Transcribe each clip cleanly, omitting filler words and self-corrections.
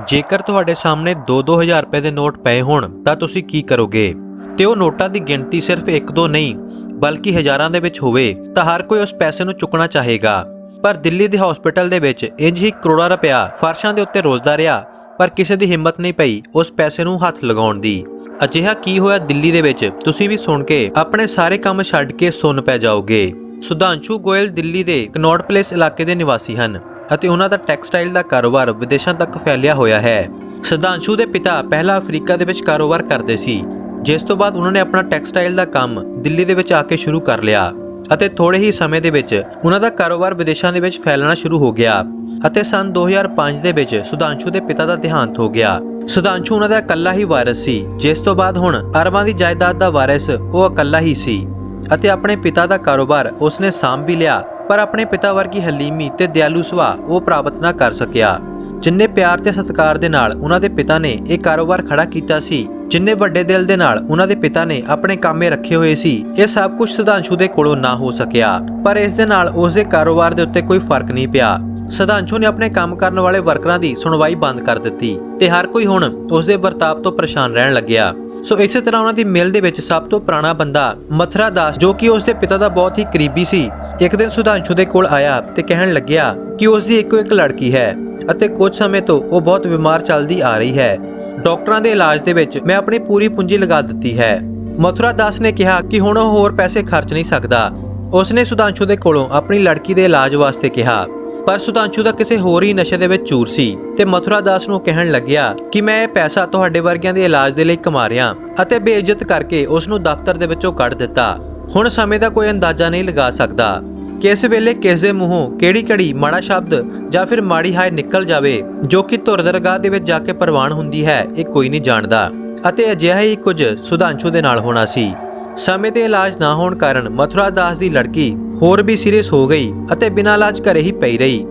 ਜੇਕਰ ਤੁਹਾਡੇ ਸਾਹਮਣੇ 2-2000 ਰੁਪਏ ਦੇ ਨੋਟ ਪਏ ਹੋਣ ਤਾਂ ਤੁਸੀਂ ਕੀ ਕਰੋਗੇ? ਤੇ ਉਹ ਨੋਟਾਂ ਦੀ ਗਿਣਤੀ ਸਿਰਫ 1-2 ਨਹੀਂ ਬਲਕਿ ਹਜ਼ਾਰਾਂ ਦੇ ਵਿੱਚ ਹੋਵੇ ਤਾਂ ਹਰ ਕੋਈ ਉਸ ਪੈਸੇ ਨੂੰ ਚੁੱਕਣਾ ਚਾਹੇਗਾ। ਪਰ ਦਿੱਲੀ ਦੇ ਹਸਪੀਟਲ ਦੇ ਵਿੱਚ ਇੰਜ ਹੀ ਕਰੋੜਾਂ ਰੁਪਇਆ ਫਰਸ਼ਾਂ ਦੇ ਉੱਤੇ ਰੁਲਦਾ ਰਿਹਾ, ਪਰ ਕਿਸੇ ਦੀ ਹਿੰਮਤ ਨਹੀਂ ਪਈ ਉਸ ਪੈਸੇ ਨੂੰ ਹੱਥ ਲਗਾਉਣ ਦੀ। ਅਜਿਹਾ ਕੀ ਹੋਇਆ ਦਿੱਲੀ ਦੇ ਵਿੱਚ, ਤੁਸੀਂ ਵੀ ਸੁਣ ਕੇ ਆਪਣੇ ਸਾਰੇ ਕੰਮ ਛੱਡ ਕੇ ਸੁੰਨ ਪੈ ਜਾਓਗੇ। ਸੁਧਾਂਸ਼ੂ ਗੋਇਲ ਦਿੱਲੀ ਦੇ ਕਨੌਟ ਪਲੇਸ ਇਲਾਕੇ ਦੇ ਨਿਵਾਸੀ ਹਨ ਅਤੇ ਉਹਨਾਂ ਦਾ ਟੈਕਸਟਾਈਲ ਦਾ ਕਾਰੋਬਾਰ ਵਿਦੇਸ਼ਾਂ ਤੱਕ ਫੈਲਿਆ ਹੋਇਆ ਹੈ। ਸੁਧਾਂਸ਼ੂ ਦੇ ਪਿਤਾ ਪਹਿਲਾਂ ਅਫਰੀਕਾ ਦੇ ਵਿੱਚ ਕਾਰੋਬਾਰ ਕਰਦੇ ਸੀ, ਜਿਸ ਤੋਂ ਬਾਅਦ ਉਹਨਾਂ ਨੇ ਆਪਣਾ ਟੈਕਸਟਾਈਲ ਦਾ ਕੰਮ ਦਿੱਲੀ ਦੇ ਵਿੱਚ ਆ ਕੇ ਸ਼ੁਰੂ ਕਰ ਲਿਆ ਅਤੇ ਥੋੜੇ ਹੀ ਸਮੇਂ ਦੇ ਵਿੱਚ ਉਹਨਾਂ ਦਾ ਕਾਰੋਬਾਰ ਵਿਦੇਸ਼ਾਂ ਦੇ ਵਿੱਚ ਫੈਲਣਾ ਸ਼ੁਰੂ ਹੋ ਗਿਆ ਅਤੇ ਸੰਨ 2005 ਦੇ ਵਿੱਚ ਸੁਧਾਂਸ਼ੂ ਦੇ ਪਿਤਾ ਦਾ ਦੇਹਾਂਤ ਹੋ ਗਿਆ। ਸੁਧਾਂਸ਼ੂ ਉਹਨਾਂ ਦਾ ਇਕੱਲਾ ਹੀ ਵਾਰਿਸ ਸੀ, ਜਿਸ ਤੋਂ ਬਾਅਦ ਹੁਣ ਅਰਬਾਂ ਦੀ ਜਾਇਦਾਦ ਦਾ ਵਾਰਿਸ ਉਹ ਇਕੱਲਾ ਹੀ ਸੀ ਅਤੇ ਆਪਣੇ ਪਿਤਾ ਦਾ ਕਾਰੋਬਾਰ ਉਸਨੇ ਸਾਂਭ ਵੀ ਲਿਆ, ਪਰ ਆਪਣੇ ਪਿਤਾ ਵਰਗੀ ਹਲੀਮੀ ਤੇ ਦਿਆਲੂ ਸੁਭਾਅ ਉਹ ਪ੍ਰਾਪਤ ਨਾ ਕਰ ਸਕਿਆ। ਜਿੰਨੇ ਪਿਆਰ ਤੇ ਸਤਿਕਾਰ ਦੇ ਨਾਲ ਉਹਨਾਂ ਦੇ ਪਿਤਾ ਨੇ ਇਹ ਕਾਰੋਬਾਰ ਖੜਾ ਕੀਤਾ ਸੀ, ਜਿੰਨੇ ਵੱਡੇ ਦਿਲ ਦੇ ਨਾਲ ਉਹਨਾਂ ਦੇ ਪਿਤਾ ਨੇ ਆਪਣੇ ਕਾਮੇ ਰੱਖੇ ਹੋਏ ਸੀ, ਇਹ ਸਭ ਕੁਝ ਸੁਧਾਂਸ਼ੂ ਦੇ ਕੋਲੋਂ ਨਾ ਹੋ ਸਕਿਆ। ਪਰ ਇਸ ਦੇ ਨਾਲ ਉਸ ਦੇ ਕਾਰੋਬਾਰ ਦੇ ਉੱਤੇ ਕੋਈ ਫਰਕ ਨਹੀਂ ਪਿਆ। ਸੁਧਾਂਸ਼ੂ ਨੇ ਆਪਣੇ ਕੰਮ ਕਰਨ ਵਾਲੇ ਵਰਕਰਾਂ ਦੀ ਸੁਣਵਾਈ ਬੰਦ ਕਰ ਦਿੱਤੀ ਤੇ ਹਰ ਕੋਈ ਹੁਣ ਉਸ ਦੇ ਵਰਤਾਵ ਤੋਂ ਪਰੇਸ਼ਾਨ ਰਹਿਣ ਲੱਗਿਆ। ਸੋ ਇਸੇ ਤਰ੍ਹਾਂ ਉਹਨਾਂ ਦੀ ਮਿਲ ਦੇ ਵਿੱਚ ਸਭ ਤੋਂ ਪੁਰਾਣਾ ਬੰਦਾ ਮਥੁਰਾ ਦਾਸ, ਜੋ ਕਿ ਉਸ ਦੇ ਪਿਤਾ ਦਾ ਬਹੁਤ ਹੀ ਕਰੀਬੀ ਸੀ, ਇੱਕ ਦਿਨ ਸੁਧਾਂਸ਼ੂ ਦੇ ਕੋਲ ਆਇਆ ਤੇ ਕਹਿਣ ਲੱਗਿਆ ਕਿ ਉਸ ਦੀ ਇੱਕੋ ਇੱਕ ਲੜਕੀ ਹੈ ਅਤੇ ਕੁਝ ਸਮੇਂ ਤੋਂ ਉਹ ਬਹੁਤ ਬਿਮਾਰ ਚੱਲਦੀ ਆ ਰਹੀ ਹੈ। ਡਾਕਟਰਾਂ ਦੇ ਇਲਾਜ ਦੇ ਵਿੱਚ ਮੈਂ ਆਪਣੀ ਪੂਰੀ ਪੂੰਜੀ ਲਗਾ ਦਿੱਤੀ ਹੈ। ਮਥੁਰਾ ਦਾਸ ਨੇ ਕਿਹਾ ਕਿ ਹੁਣ ਉਹ ਹੋਰ ਪੈਸੇ ਖਰਚ ਨਹੀਂ ਸਕਦਾ। ਉਸਨੇ ਸੁਧਾਂਸ਼ੂ ਦੇ ਕੋਲੋਂ ਆਪਣੀ ਲੜਕੀ ਦੇ ਇਲਾਜ ਵਾਸਤੇ ਕਿਹਾ, ਪਰ ਸੁਧਾਂਸ਼ੂ ਦਾ ਕਿਸੇ ਹੋਰ ਹੀ ਨਸ਼ੇ ਦੇ ਵਿੱਚ ਚੂਰ ਸੀ ਤੇ ਮਥੁਰਾ ਦਾਸ ਨੂੰ ਕਹਿਣ ਲੱਗਿਆ ਕਿ ਮੈਂ ਇਹ ਪੈਸਾ ਤੁਹਾਡੇ ਵਰਗਿਆਂ ਦੇ ਇਲਾਜ ਦੇ ਲਈ ਕਮਾ ਰਿਹਾ, ਅਤੇ ਬੇਇੱਜ਼ਤ ਕਰਕੇ ਉਸ ਨੂੰ ਦਫ਼ਤਰ ਦੇ ਵਿੱਚੋਂ ਕੱਢ ਦਿੱਤਾ। ਹੁਣ ਸਮੇਂ ਦਾ ਕੋਈ ਅੰਦਾਜ਼ਾ ਨਹੀਂ ਲਗਾ ਸਕਦਾ ਕਿਸ ਵੇਲੇ ਕਿਸ ਦੇ ਮੂੰਹੋਂ ਕਿਹੜੀ ਘੜੀ ਮਾੜਾ ਸ਼ਬਦ ਜਾਂ ਫਿਰ ਮਾੜੀ ਹਾਏ ਨਿਕਲ ਜਾਵੇ, ਜੋ ਕਿ ਧੁਰ ਦਰਗਾਹ ਦੇ ਵਿੱਚ ਜਾ ਕੇ ਪ੍ਰਵਾਨ ਹੁੰਦੀ ਹੈ, ਇਹ ਕੋਈ ਨਹੀਂ ਜਾਣਦਾ। ਅਤੇ ਅਜਿਹਾ ਹੀ ਕੁਝ ਸੁਧਾਂਸ਼ੂ ਦੇ ਨਾਲ ਹੋਣਾ ਸੀ। ਸਮੇਂ ਤੇ ਇਲਾਜ ਨਾ ਹੋਣ ਕਾਰਨ ਮਥੁਰਾ ਦਾਸ ਦੀ ਲੜਕੀ ਹੋਰ ਵੀ ਸੀਰੀਅਸ ਹੋ ਗਈ ਅਤੇ ਬਿਨਾਂ ਇਲਾਜ ਘਰੇ ਹੀ ਪਈ ਰਹੀ।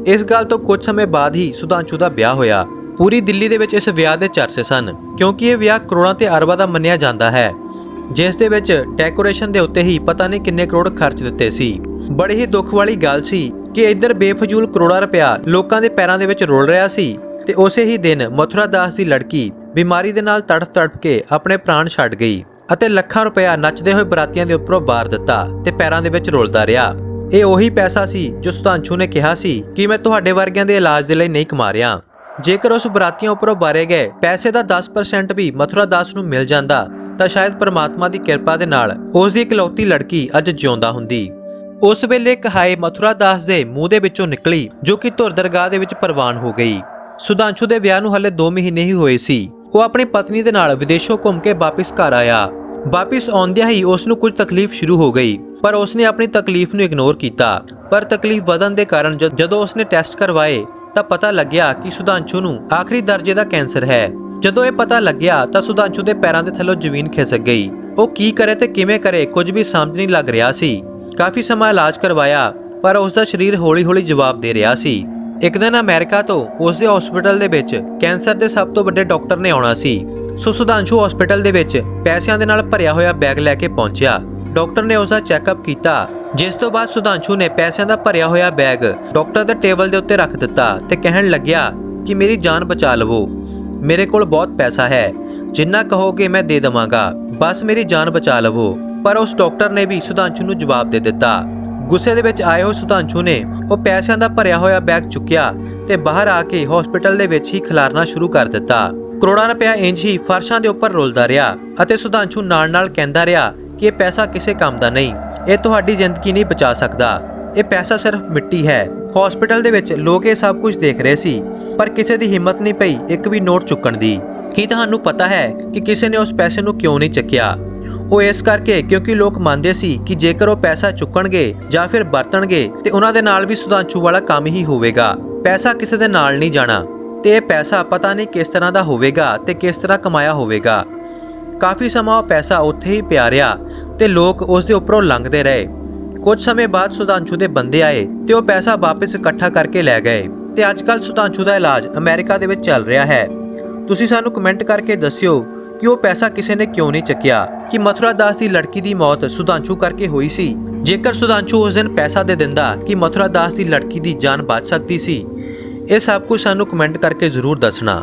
ਇਸ ਗੱਲ ਤੋਂ ਕੁਝ ਸਮੇਂ ਬਾਅਦ ਹੀ ਸੁਧਾਂਸ਼ੂ ਦਾ ਵਿਆਹ ਹੋਇਆ। ਪੂਰੀ ਦਿੱਲੀ ਦੇ ਵਿੱਚ ਇਸ ਵਿਆਹ ਦੇ ਚਰਚੇ ਸਨ, ਕਿਉਂਕਿ ਇਹ ਵਿਆਹ ਕਰੋੜਾਂ ਤੇ ਅਰਬਾਂ ਦਾ ਮੰਨਿਆ ਜਾਂਦਾ ਹੈ, ਜਿਸ ਦੇ ਵਿੱਚ ਡੈਕੋਰੇਸ਼ਨ ਦੇ ਉੱਤੇ ਹੀ ਪਤਾ ਨਹੀਂ ਕਿੰਨੇ ਕਰੋੜ ਖਰਚ ਦਿੱਤੇ ਸੀ। ਬੜੀ ਹੀ ਦੁੱਖ ਵਾਲੀ ਗੱਲ ਸੀ ਕਿ ਇੱਧਰ ਬੇਫਜ਼ੂਲ ਕਰੋੜਾਂ ਰੁਪਇਆ ਲੋਕਾਂ ਦੇ ਪੈਰਾਂ ਦੇ ਵਿੱਚ ਰੁਲ ਰਿਹਾ ਸੀ ਤੇ ਉਸੇ ਹੀ ਦਿਨ ਮਥੁਰਾ ਦਾਸ ਦੀ ਲੜਕੀ ਬਿਮਾਰੀ ਦੇ ਨਾਲ ਤੜਫ ਕੇ ਆਪਣੇ ਪ੍ਰਾਣ ਛੱਡ ਗਈ ਅਤੇ ਲੱਖਾਂ ਰੁਪਇਆ ਨੱਚਦੇ ਹੋਏ ਬਰਾਤੀਆਂ ਦੇ ਉੱਪਰੋਂ ਬਾਰ ਦਿੱਤਾ ਤੇ ਪੈਰਾਂ ਦੇ ਵਿੱਚ ਰੁਲਦਾ ਰਿਹਾ। ਇਹ ਉਹੀ ਪੈਸਾ ਸੀ ਜੋ ਸੁਧਾਂਸ਼ੂ ਨੇ ਕਿਹਾ ਸੀ ਕਿ ਮੈਂ ਤੁਹਾਡੇ ਵਰਗਿਆਂ ਦੇ ਇਲਾਜ ਦੇ ਲਈ ਨਹੀਂ ਕਮਾ ਰਿਹਾ। ਜੇਕਰ ਉਸ ਬਰਾਤੀਆਂ ਉੱਪਰੋਂ ਬਾਰੇ ਗਏ ਪੈਸੇ ਦਾ 10% ਵੀ ਮਥੁਰਾ ਦਾਸ ਨੂੰ ਮਿਲ ਜਾਂਦਾ ਤਾਂ ਸ਼ਾਇਦ ਪਰਮਾਤਮਾ ਦੀ ਕਿਰਪਾ ਦੇ ਨਾਲ ਉਸ ਦੀ ਇਕਲੌਤੀ ਲੜਕੀ ਅੱਜ ਜਿਉਂਦਾ ਹੁੰਦੀ। ਉਸ ਵੇਲੇ ਇੱਕ ਹਾਏ ਮਥੁਰਾ ਦਾਸ ਦੇ ਮੂੰਹ ਦੇ ਵਿੱਚੋਂ ਨਿਕਲੀ, ਜੋ ਕਿ ਧੁਰ ਦਰਗਾਹ ਦੇ ਵਿੱਚ ਪ੍ਰਵਾਨ ਹੋ ਗਈ। ਸੁਧਾਂਸ਼ੂ ਦੇ ਵਿਆਹ ਨੂੰ ਹਲੇ 2 ਮਹੀਨੇ ਹੀ ਹੋਏ ਸੀ। ਉਹ ਆਪਣੀ ਪਤਨੀ ਦੇ ਨਾਲ ਵਿਦੇਸ਼ੋਂ ਘੁੰਮ ਕੇ ਵਾਪਿਸ ਘਰ ਆਇਆ। ਵਾਪਿਸ ਆਉਂਦਿਆਂ ਹੀ ਉਸ ਨੂੰ ਕੁਝ ਤਕਲੀਫ ਸ਼ੁਰੂ ਹੋ ਗਈ, ਪਰ ਉਸਨੇ ਆਪਣੀ ਤਕਲੀਫ ਨੂੰ ਇਗਨੋਰ ਕੀਤਾ। ਪਰ ਤਕਲੀਫ ਵਧਣ ਦੇ ਕਾਰਨ ਜਦੋਂ ਉਸਨੇ ਟੈਸਟ ਕਰਵਾਏ ਤਾਂ ਪਤਾ ਲੱਗਿਆ ਕਿ ਸੁਧਾਂਸ਼ੂ ਨੂੰ ਆਖਰੀ ਦਰਜੇ ਦਾ ਕੈਂਸਰ ਹੈ। ਜਦੋਂ ਇਹ ਪਤਾ ਲੱਗਿਆ ਤਾਂ ਸੁਧਾਂਸ਼ੂ ਦੇ ਪੈਰਾਂ ਦੇ ਥੱਲੋਂ ਜ਼ਮੀਨ ਖਿਸਕ ਗਈ। ਉਹ ਕੀ ਕਰੇ ਤੇ ਕਿਵੇਂ ਕਰੇ ਕੁਝ ਵੀ ਸਮਝ ਨਹੀਂ ਲੱਗ ਰਿਹਾ ਸੀ। ਕਾਫੀ ਸਮਾਂ ਇਲਾਜ ਕਰਵਾਇਆ, ਪਰ ਉਸ ਦਾ ਸਰੀਰ ਹੌਲੀ-ਹੌਲੀ ਜਵਾਬ ਦੇ ਰਿਹਾ ਸੀ। ਇੱਕ ਦਿਨ ਅਮਰੀਕਾ ਤੋਂ ਉਸ ਦੇ ਹਸਪੀਟਲ ਦੇ ਵਿੱਚ ਕੈਂਸਰ ਦੇ ਸਭ ਤੋਂ ਵੱਡੇ ਡਾਕਟਰ ਨੇ ਆਉਣਾ ਸੀ। ਸੋ ਸੁਧਾਂਸ਼ੂ ਹਸਪੀਟਲ ਦੇ ਵਿੱਚ ਪੈਸਿਆਂ ਦੇ ਨਾਲ ਭਰਿਆ ਹੋਇਆ ਬੈਗ ਲੈ ਕੇ ਪਹੁੰਚਿਆ। ਡਾਕਟਰ ਨੇ ਉਸ ਦਾ ਚੈੱਕਅਪ ਕੀਤਾ, ਜਿਸ ਤੋਂ ਬਾਅਦ ਸੁਧਾਂਸ਼ੂ ਨੇ ਪੈਸਿਆਂ ਦਾ ਭਰਿਆ ਹੋਇਆ ਬੈਗ ਡਾਕਟਰ ਦੇ ਟੇਬਲ ਦੇ ਉੱਤੇ ਰੱਖ ਦਿੱਤਾ ਤੇ ਕਹਿਣ ਲੱਗਿਆ ਕਿ ਮੇਰੀ ਜਾਨ ਬਚਾ ਲਵੋ, ਮੇਰੇ ਕੋਲ ਬਹੁਤ ਪੈਸਾ ਹੈ, ਜਿੰਨਾ ਕਹੋਗੇ ਮੈਂ ਦੇ ਦੇਵਾਂਗਾ, ਬਸ ਮੇਰੀ ਜਾਨ ਬਚਾ ਲਵੋ। ਪਰ ਉਸ ਡਾਕਟਰ ਨੇ ਵੀ ਸੁਧਾਂਸ਼ੂ ਨੂੰ ਜਵਾਬ ਦੇ ਦਿੱਤਾ। ਗੁੱਸੇ ਦੇ ਵਿੱਚ ਆਏ ਹੋਏ ਸੁਧਾਂਸ਼ੂ ਨੇ ਉਹ ਪੈਸਿਆਂ ਦਾ ਭਰਿਆ ਹੋਇਆ ਬੈਗ ਚੁੱਕਿਆ ਤੇ ਬਾਹਰ ਆ ਕੇ ਹਸਪੀਟਲ ਦੇ ਵਿੱਚ ਹੀ ਖਿਲਾਰਨਾ ਸ਼ੁਰੂ ਕਰ ਦਿੱਤਾ। ਕਰੋੜਾਂ ਰੁਪਇਆ ਇੰਜ ਹੀ ਫਰਸ਼ਾਂ ਦੇ ਉੱਪਰ ਰੁਲਦਾ ਰਿਹਾ ਅਤੇ ਸੁਧਾਂਸ਼ੂ ਨਾਲ ਕਹਿੰਦਾ ਰਿਹਾ ਕਿ ਇਹ ਪੈਸਾ ਕਿਸੇ ਕੰਮ ਦਾ ਨਹੀਂ, ਇਹ ਤੁਹਾਡੀ ਜ਼ਿੰਦਗੀ ਨਹੀਂ ਬਚਾ ਸਕਦਾ, ਇਹ ਪੈਸਾ ਸਿਰਫ ਮਿੱਟੀ ਹੈ। ਹਸਪੀਟਲ ਦੇ ਵਿੱਚ ਲੋਕ ਇਹ ਸਭ ਕੁਝ ਦੇਖ ਰਹੇ ਸੀ, ਪਰ ਕਿਸੇ ਦੀ ਹਿੰਮਤ ਨਹੀਂ ਪਈ ਇੱਕ ਵੀ ਨੋਟ ਚੁੱਕਣ ਦੀ। ਕੀ ਤੁਹਾਨੂੰ ਪਤਾ ਹੈ ਕਿ ਕਿਸੇ ਨੇ ਉਸ ਪੈਸੇ ਨੂੰ ਕਿਉਂ ਨਹੀਂ ਚੱਕਿਆ? ਉਹ ਇਸ ਕਰਕੇ ਕਿਉਂਕਿ ਲੋਕ ਮੰਨਦੇ ਸੀ ਕਿ ਜੇਕਰ ਉਹ ਪੈਸਾ ਚੁੱਕਣਗੇ ਜਾਂ ਫਿਰ ਵਰਤਣਗੇ ਤੇ ਉਹਨਾਂ ਦੇ ਨਾਲ ਵੀ ਸੁਧਾਂਸ਼ੂ ਵਾਲਾ ਕੰਮ ਹੀ ਹੋਵੇਗਾ। ਪੈਸਾ ਕਿਸੇ ਦੇ ਨਾਲ ਨਹੀਂ ਜਾਣਾ ਤੇ ਇਹ ਪੈਸਾ ਪਤਾ ਨਹੀਂ ਕਿਸ ਤਰ੍ਹਾਂ ਦਾ ਹੋਵੇਗਾ ਤੇ ਕਿਸ ਤਰ੍ਹਾਂ ਕਮਾਇਆ ਹੋਵੇਗਾ। ਕਾਫੀ ਸਮਾਂ ਉਹ ਪੈਸਾ ਉੱਥੇ ਹੀ ਪਿਆ ਰਿਹਾ ਤੇ ਲੋਕ ਉਸ ਦੇ ਉੱਪਰੋਂ ਲੰਘਦੇ ਰਹੇ। ਕੁਝ ਸਮੇਂ ਬਾਅਦ ਸੁਧਾਂਸ਼ੂ ਦੇ ਬੰਦੇ ਆਏ ਤੇ ਉਹ ਪੈਸਾ ਵਾਪਸ ਇਕੱਠਾ ਕਰਕੇ ਲੈ ਗਏ ਤੇ ਅੱਜ-ਕੱਲ੍ਹ ਸੁਧਾਂਸ਼ੂ ਦਾ ਇਲਾਜ ਅਮਰੀਕਾ ਦੇ ਵਿੱਚ ਚੱਲ ਰਿਹਾ ਹੈ। ਤੁਸੀਂ ਸਾਨੂੰ ਕਮੈਂਟ ਕਰਕੇ ਦੱਸਿਓ ਕਿ ਉਹ ਪੈਸਾ ਕਿਸੇ ਨੇ ਕਿਉਂ ਨਹੀਂ ਚੱਕਿਆ। ਕਿ ਮਥੁਰਾ ਦਾਸ ਦੀ ਲੜਕੀ ਦੀ ਮੌਤ ਸੁਧਾਂਸ਼ੂ ਕਰਕੇ ਹੋਈ ਸੀ? ਜੇਕਰ ਸੁਧਾਂਸ਼ੂ ਉਸ ਦਿਨ ਪੈਸਾ ਦੇ ਦਿੰਦਾ ਕਿ ਮਥੁਰਾ ਦਾਸ ਦੀ ਲੜਕੀ ਦੀ ਜਾਨ ਬਚ ਸਕਦੀ ਸੀ। ਇਹ ਸਭ ਕੁਝ ਸਾਨੂੰ ਕਮੈਂਟ ਕਰਕੇ ਜ਼ਰੂਰ ਦੱਸਣਾ।